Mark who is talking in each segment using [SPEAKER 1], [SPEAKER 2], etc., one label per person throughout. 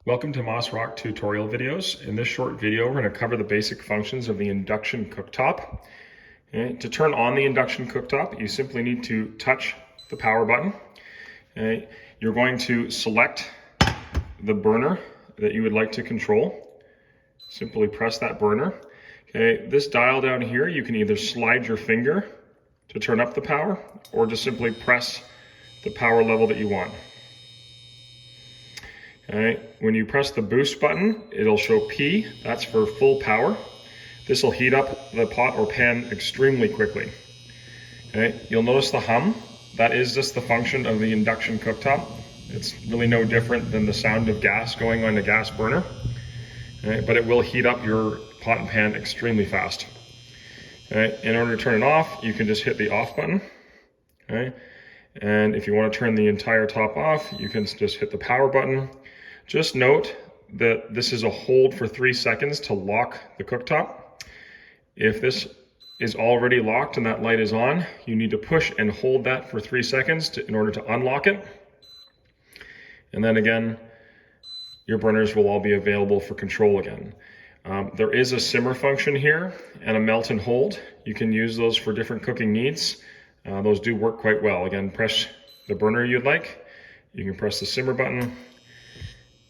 [SPEAKER 1] Welcome to Mossrock tutorial videos. In this short video, we're going to cover the basic functions of the induction cooktop. Okay. To turn on the induction cooktop, you simply need to touch the power button. Okay. You're going to select the burner that you would like to control. Simply press that burner. Okay. This dial down here, you can either slide your finger to turn up the power or just simply press the power level that you want. Okay. When you press the boost button, it'll show P, that's for full power. This will heat up the pot or pan extremely quickly. Okay. You'll notice the hum, that is just the function of the induction cooktop. It's really no different than the sound of gas going on a gas burner. Okay. But it will heat up your pot and pan extremely fast. Okay. In order to turn it off, you can just hit the off button. Okay. And if you want to turn the entire top off, you can just hit the power button. Just note that this is a hold for 3 seconds to lock the cooktop. If this is already locked and that light is on, you need to push and hold that for 3 seconds in order to unlock it. And then again, your burners will all be available for control again. There is a simmer function here and a melt and hold. You can use those for different cooking needs. Those do work quite well. Again, press the burner you'd like. You can press the simmer button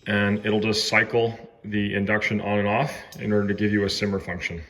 [SPEAKER 1] and it'll just cycle the induction on and off in order to give you a simmer function.